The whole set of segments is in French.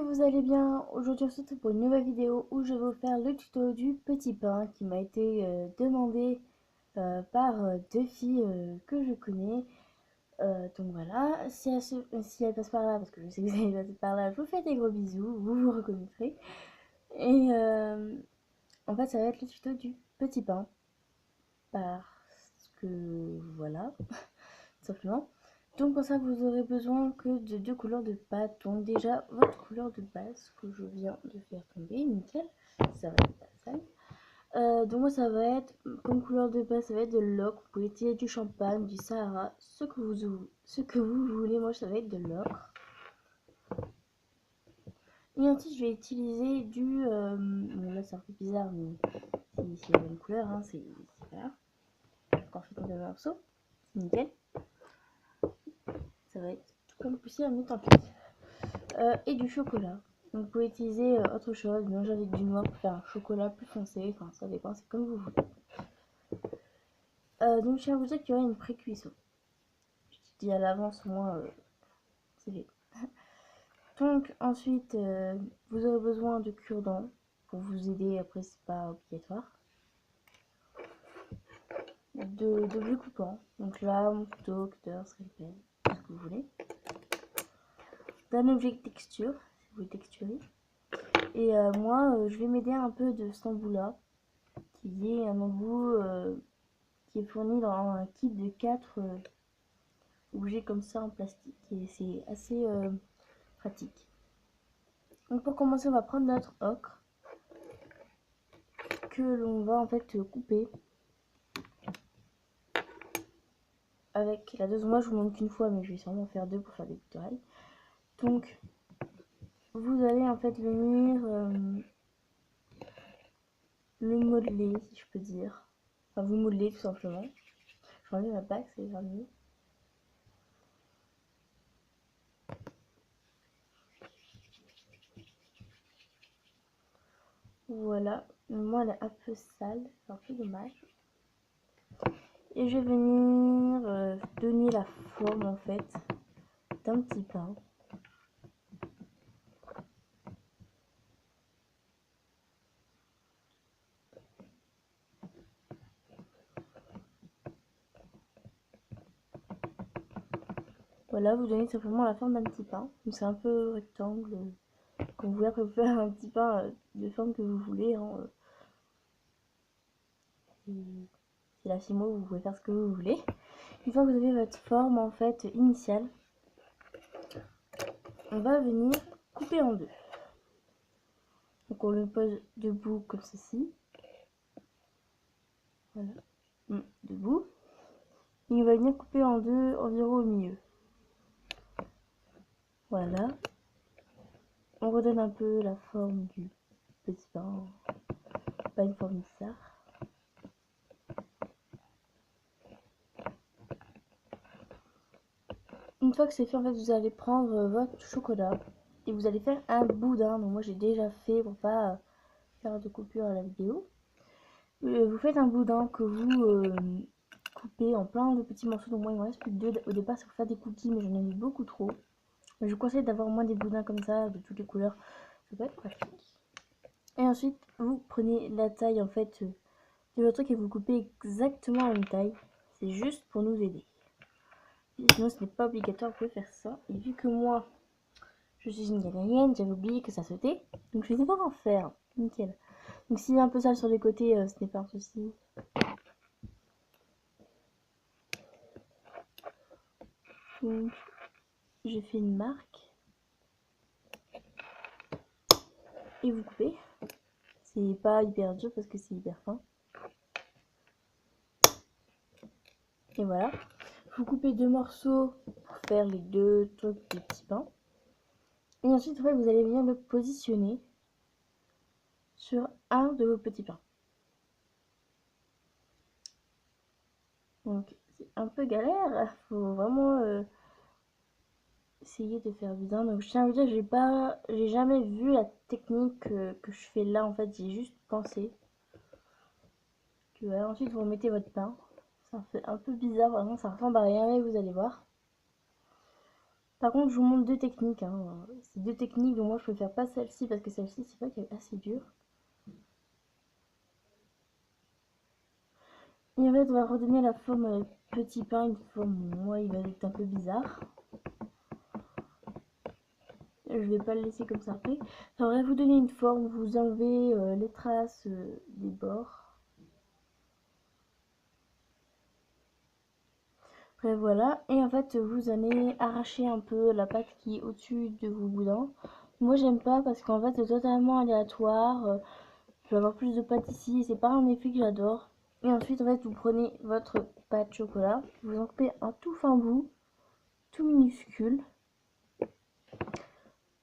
vous allez bien. Aujourd'hui on se retrouve pour une nouvelle vidéo où je vais vous faire le tuto du petit pain qui m'a été demandé par deux filles que je connais. Donc voilà, si elles passent par là, parce que je sais que vous allez passer par là, je vous fais des gros bisous, vous vous reconnaîtrez. Et en fait ça va être le tuto du petit pain parce que voilà, tout simplement. Donc pour ça vous aurez besoin que de deux couleurs de pâte. Donc déjà votre couleur de base que je viens de faire tomber, nickel, ça va être pas sale. Donc moi ça va être, comme couleur de base ça va être de l'ocre. Vous pouvez utiliser du champagne, du Sahara, ce que vous voulez. Moi ça va être de l'ocre. Et ensuite je vais utiliser du, bon, là c'est un peu bizarre mais c'est la même couleur, hein, c'est voilà. Quand on fait tomber le morceau, c'est nickel. Ça va être tout comme poussière mais tant pis. Et du chocolat. Donc vous pouvez utiliser autre chose, mélanger avec du noir pour faire un chocolat plus foncé, enfin ça dépend, c'est comme vous voulez. Donc je tiens à vous dire qu'il y aura une pré-cuisson. Je dis à l'avance, moi c'est fait. Donc ensuite vous aurez besoin de cure-dents pour vous aider, après c'est pas obligatoire. De bleu coupant, donc lame, couteau, cutter, scalpel, tout ce que vous voulez. D'un objet de texture, si vous voulez texturer. Et moi je vais m'aider un peu de cet embout-là, qui est un embout qui est fourni dans un kit de 4 objets comme ça en plastique, et c'est assez pratique. Donc pour commencer on va prendre notre ocre que l'on va en fait couper avec la dose. Moi je vous montre qu'une fois mais je vais sûrement faire deux pour faire des petites oreilles. Donc vous allez en fait venir le modeler, si je peux dire, enfin vous modeler tout simplement. Je vais enlever ma bague, ça ira mieux. Voilà, moi elle est un peu sale, c'est un peu dommage. Et je vais venir donner la forme en fait d'un petit pain. Voilà, vous donnez simplement la forme d'un petit pain. Donc c'est un peu rectangle. Quand vous voulez, après vous faire un petit pain de forme que vous voulez. Hein. C'est la Fimo, vous pouvez faire ce que vous voulez. Une fois que vous avez votre forme en fait initiale, on va venir couper en deux. Donc on le pose debout comme ceci. Voilà. Debout. Et on va venir couper en deux environ au milieu. Voilà. On redonne un peu la forme du petit pain. Pas une forme bizarre. Une fois que c'est fait, en fait, vous allez prendre votre chocolat et vous allez faire un boudin. Donc moi j'ai déjà fait pour pas faire de coupure à la vidéo. Vous faites un boudin que vous coupez en plein de petits morceaux. Donc moi il me reste plus que deux. Au départ c'est pour faire des cookies mais j'en ai mis beaucoup trop. Mais je vous conseille d'avoir moins des boudins comme ça, de toutes les couleurs. Ça peut être pratique. Et ensuite vous prenez la taille en fait de votre truc et vous coupez exactement la même taille. C'est juste pour nous aider. Et sinon ce n'est pas obligatoire, vous pouvez faire ça. Et vu que moi je suis une galérienne, j'avais oublié que ça sautait. Donc je vais devoir en faire. Nickel. Donc s'il est un peu sale sur les côtés, ce n'est pas un souci. Donc j'ai fait une marque. Et vous coupez. C'est pas hyper dur parce que c'est hyper fin. Et voilà. Vous coupez deux morceaux pour faire les deux trucs de petits pains. Et ensuite, ouais, vous allez venir le positionner sur un de vos petits pains. Donc c'est un peu galère, faut vraiment essayer de faire bien. Donc je tiens à vous dire, j'ai jamais vu la technique que je fais là en fait, j'ai juste pensé. Que, voilà, ensuite vous mettez votre pain, ça fait un peu bizarre, vraiment ça ressemble à rien mais vous allez voir. Par contre, je vous montre deux techniques, hein. C'est deux techniques dont moi je préfère pas celle-ci parce que celle-ci, c'est vrai qu'elle est assez dure. Et en fait, on va redonner la forme petit pain, une forme, moi, il va être un peu bizarre. Je vais pas le laisser comme ça après. Ça va vous donner une forme, vous enlevez les traces des bords. Après voilà, et en fait vous allez arracher un peu la pâte qui est au-dessus de vos boudins. Moi j'aime pas parce qu'en fait c'est totalement aléatoire. Je vais avoir plus de pâte ici, c'est pas un effet que j'adore. Et ensuite en fait vous prenez votre pâte chocolat, vous en coupez un tout fin bout, tout minuscule.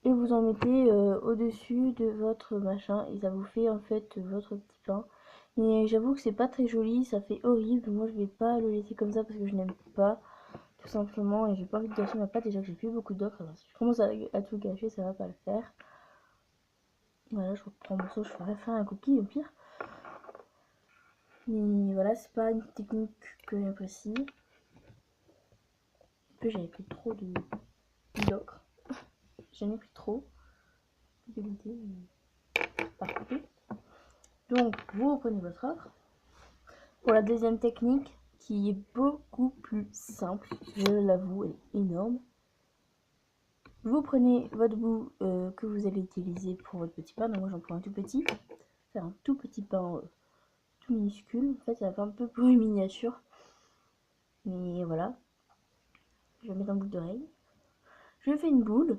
Et vous en mettez au-dessus de votre machin et ça vous fait en fait votre petit pain. Et j'avoue que c'est pas très joli, ça fait horrible. Moi je vais pas le laisser comme ça parce que je n'aime pas tout simplement et j'ai pas envie de gâcher ma pâte. Déjà que j'ai plus beaucoup d'ocre, alors si je commence à tout gâcher ça va pas le faire. Voilà, je reprends mon morceau, je ferai faire un cookie au pire. Mais voilà, c'est pas une technique que j'apprécie. En plus j'avais pris trop d'ocre. J'en ai pris trop. Dégoûté, pas coupé. Donc vous reprenez votre ocre. Pour la deuxième technique, qui est beaucoup plus simple, je l'avoue, elle est énorme. Vous prenez votre bout que vous allez utiliser pour votre petit pain. Donc moi j'en prends un tout petit. Faire un tout petit pain tout minuscule. En fait ça va faire un peu plus miniature. Mais voilà. Je vais mettre un bout d'oreille. Je fais une boule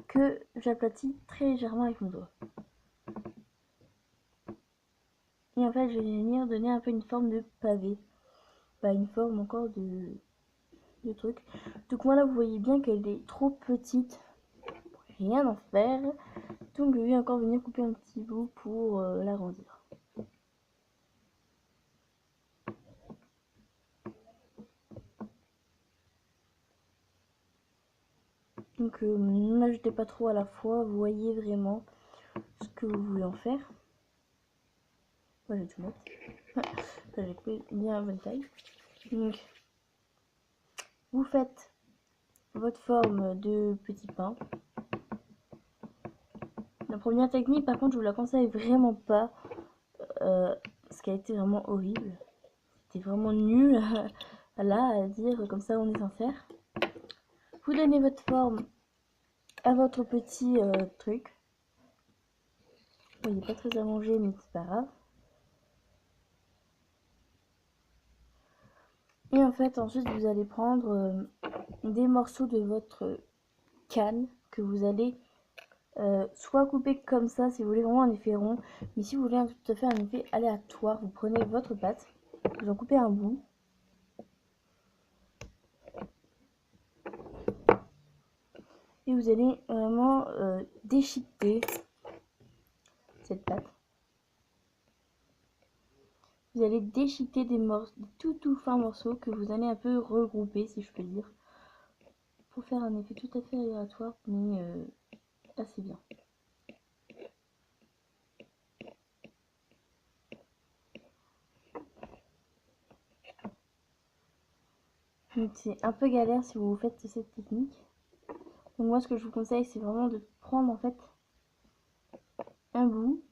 que j'aplatis très légèrement avec mon doigt. Et en fait je vais venir donner un peu une forme de pavé. Pas une forme encore de truc. Donc moi là vous voyez bien qu'elle est trop petite. Rien à faire. Donc je vais encore venir couper un petit bout pour l'agrandir. Donc n'ajoutez pas trop à la fois, vous voyez vraiment ce que vous voulez en faire. Moi je vais tout mettre. J'ai coupé bien la bonne taille. Donc vous faites votre forme de petit pain. La première technique par contre je vous la conseille vraiment pas. Parce qu'elle était vraiment horrible. C'était vraiment nul là à dire comme ça on est sincère. Vous donnez votre forme à votre petit truc. Bon, il n'est pas très à manger mais c'est pas grave. Et en fait ensuite vous allez prendre des morceaux de votre canne que vous allez soit couper comme ça si vous voulez vraiment un effet rond, mais si vous voulez tout à fait un effet aléatoire, vous prenez votre pâte, vous en coupez un bout. Et vous allez vraiment déchiqueter cette pâte. Vous allez déchiqueter des tout fins morceaux que vous allez un peu regrouper, si je peux dire, pour faire un effet tout à fait aléatoire, mais assez bien. Donc c'est un peu galère si vous faites cette technique. Donc moi ce que je vous conseille c'est vraiment de prendre en fait un bout,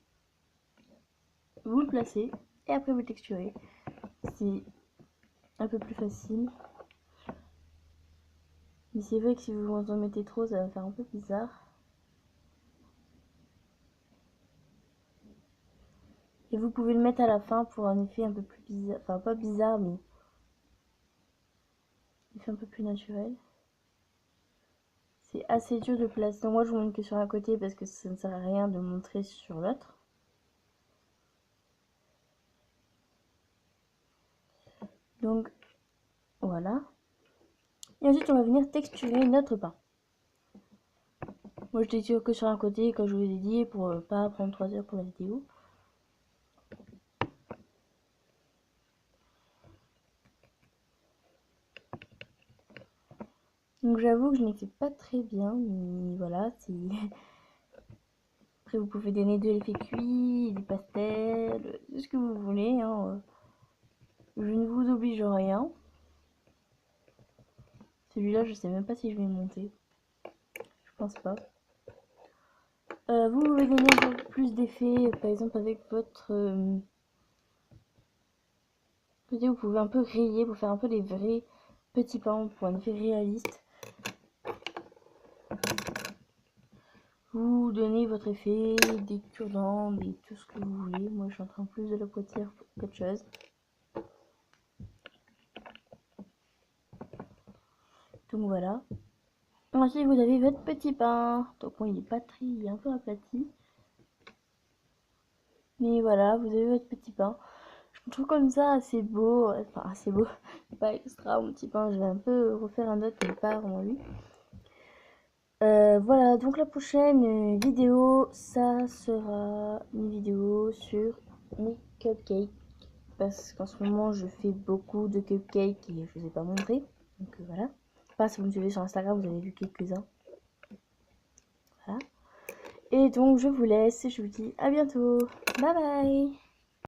vous le placez et après vous texturez. C'est un peu plus facile. Mais c'est vrai que si vous en mettez trop ça va faire un peu bizarre. Et vous pouvez le mettre à la fin pour un effet un peu plus bizarre. Enfin pas bizarre mais un effet un peu plus naturel. C'est assez dur de placer. Donc moi je vous montre que sur un côté parce que ça ne sert à rien de montrer sur l'autre. Donc voilà. Et ensuite on va venir texturer notre pain. Moi je texture que sur un côté comme je vous ai dit pour pas prendre 3 heures pour la vidéo. Donc j'avoue que je n'ai fait pas très bien, mais voilà, c'est... Après vous pouvez donner de l'effet cuit, des pastels, tout ce que vous voulez, hein. Je ne vous oblige rien. Celui-là, je sais même pas si je vais le monter. Je pense pas. Vous pouvez gagner un peu plus d'effets, par exemple avec votre... vous pouvez un peu griller pour faire un peu des vrais petits pains pour un effet réaliste. Vous donnez votre effet, des cure-dents, tout ce que vous voulez. Moi, je suis en train plus de l'apothière pour quelque chose. Donc voilà. Ensuite, vous avez votre petit pain. Donc bon, il est pas très, il est un peu aplati. Mais voilà, vous avez votre petit pain. Je le trouve comme ça assez beau. Enfin, assez beau. Pas extra, mon petit pain. Je vais un peu refaire un autre, mais pas vraiment lui. Voilà, donc la prochaine vidéo, ça sera une vidéo sur mes cupcakes. Parce qu'en ce moment, je fais beaucoup de cupcakes et je ne vous ai pas montré. Donc voilà. Pas si vous me suivez sur Instagram, vous avez vu quelques-uns. Voilà. Et donc, je vous laisse et je vous dis à bientôt. Bye bye!